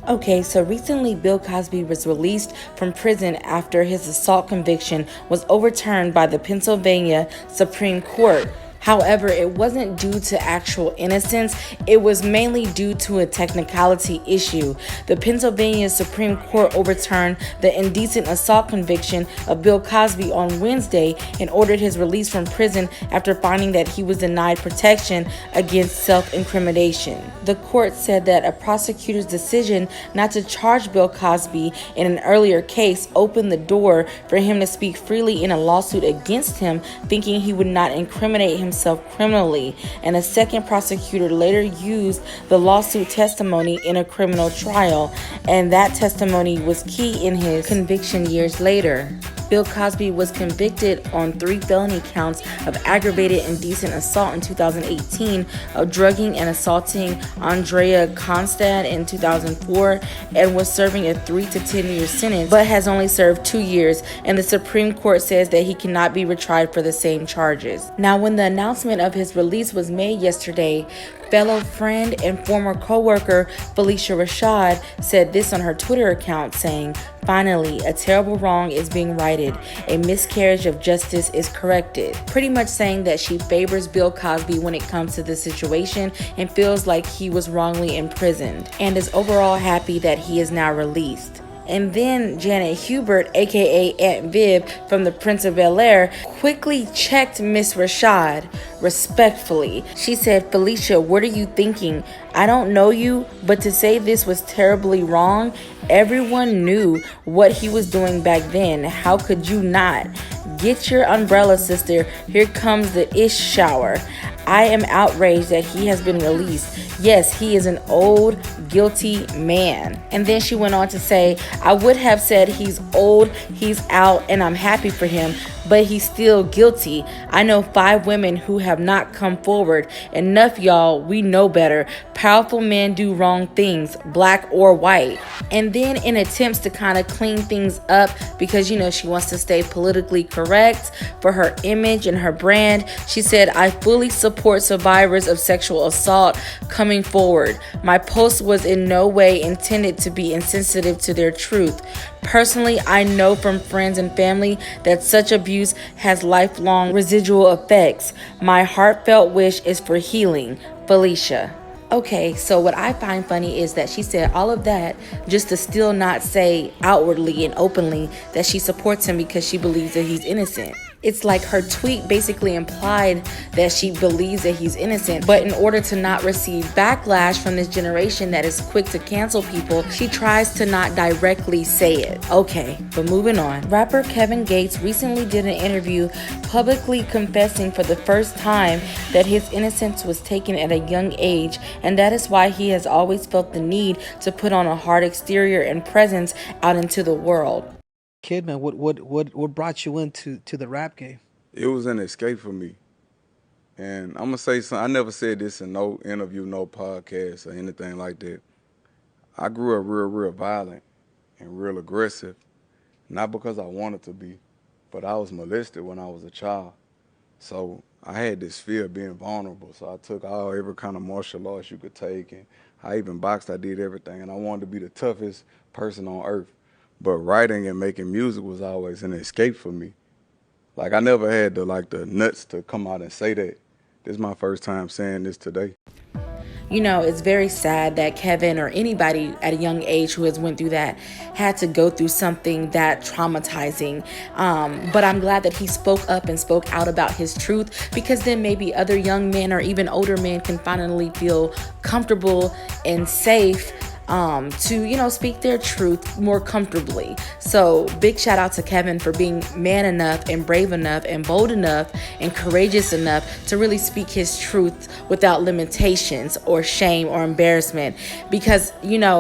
Okay, so recently Bill Cosby was released from prison after his assault conviction was overturned by the Pennsylvania Supreme Court. However, it wasn't due to actual innocence. It was mainly due to a technicality issue. The Pennsylvania Supreme Court overturned the indecent assault conviction of Bill Cosby on Wednesday and ordered his release from prison after finding that he was denied protection against self-incrimination. The court said that a prosecutor's decision not to charge Bill Cosby in an earlier case opened the door for him to speak freely in a lawsuit against him, thinking he would not incriminate himself criminally, and a second prosecutor later used the lawsuit testimony in a criminal trial, and that testimony was key in his conviction years later. Bill Cosby was convicted on 3 felony counts of aggravated indecent assault in 2018, of drugging and assaulting Andrea Constad in 2004, and was serving a 3 to 10 year sentence, but has only served 2 years, and the Supreme Court says that he cannot be retried for the same charges. Now, when the announcement of his release was made yesterday, fellow friend and former co-worker Phylicia Rashad said this on her Twitter account, saying, "Finally, a terrible wrong is being righted. A miscarriage of justice is corrected." Pretty much saying that she favors Bill Cosby when it comes to the situation and feels like he was wrongly imprisoned, and is overall happy that he is now released. And then Janet Hubert, aka Aunt Viv from the Prince of Bel-Air, quickly checked Miss Rashad respectfully. She said, "Phylicia, what are you thinking? I don't know you, but to say this was terribly wrong, everyone knew what he was doing back then. How could you not? Get your umbrella, sister. Here comes the ish shower. I am outraged that he has been released. Yes, he is an old, guilty man." And then she went on to say, "I would have said he's old, he's out, and I'm happy for him, but he's still guilty. I know 5 women who have not come forward. Enough, y'all. We know better. Powerful men do wrong things, black or white." And then in attempts to kind of clean things up, because, she wants to stay politically correct for her image and her brand, she said, "I fully support survivors of sexual assault coming forward. My post was in no way intended to be insensitive to their truth. Personally, I know from friends and family that such abuse has lifelong residual effects. My heartfelt wish is for healing. Phylicia." Okay, so what I find funny is that she said all of that just to still not say outwardly and openly that she supports him because she believes that he's innocent. It's like her tweet basically implied that she believes that he's innocent, but in order to not receive backlash from this generation that is quick to cancel people, she tries to not directly say it. Okay, but moving on. Rapper Kevin Gates recently did an interview publicly confessing for the first time that his innocence was taken at a young age, and that is why he has always felt the need to put on a hard exterior and presence out into the world. Kid, man, what brought you into the rap game? It was an escape for me. And I'm gonna say something. I never said this in no interview, no podcast or anything like that. I grew up real violent and real aggressive. Not because I wanted to be, but I was molested when I was a child. So I had this fear of being vulnerable. So I took every kind of martial arts you could take, and I even boxed, I did everything. And I wanted to be the toughest person on earth. But writing and making music was always an escape for me. Like, I never had the nuts to come out and say that. This is my first time saying this today. It's very sad that Kevin or anybody at a young age who has went through that had to go through something that traumatizing. But I'm glad that he spoke up and spoke out about his truth, because then maybe other young men or even older men can finally feel comfortable and safe to speak their truth more comfortably. So big shout out to Kevin for being man enough and brave enough and bold enough and courageous enough to really speak his truth without limitations or shame or embarrassment, because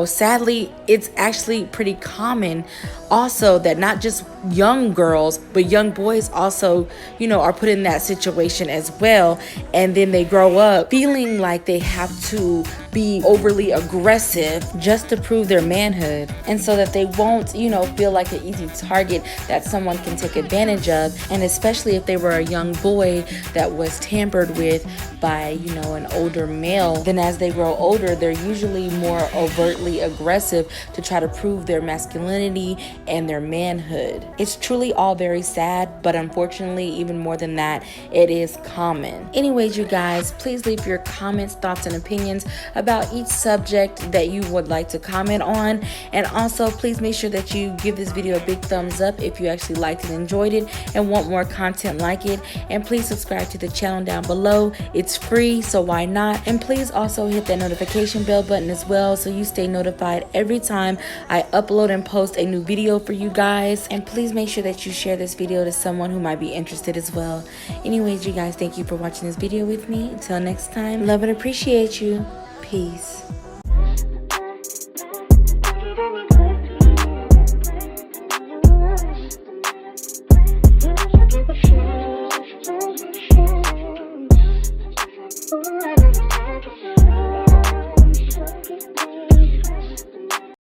sadly it's actually pretty common also that not just young girls but young boys also, you know, are put in that situation as well, and then they grow up feeling like they have to be overly aggressive just to prove their manhood, and so that they won't, you know, feel like an easy target that someone can take advantage of. And especially if they were a young boy that was tampered with by, you know, an older male, then as they grow older, they're usually more overtly aggressive to try to prove their masculinity and their manhood. It's truly all very sad, but unfortunately, even more than that, it is common. Anyways, you guys, please leave your comments, thoughts, and opinions about each subject that you would like to comment on. And also, please make sure that you give this video a big thumbs up if you actually liked and enjoyed it and want more content like it. And please subscribe to the channel down below. It's free, so why not? And please also hit that notification bell button as well, so you stay notified every time I upload and post a new video for you guys. And please make sure that you share this video to someone who might be interested as well. Anyways, you guys, thank you for watching this video with me. Until next time, love and appreciate you. Peace.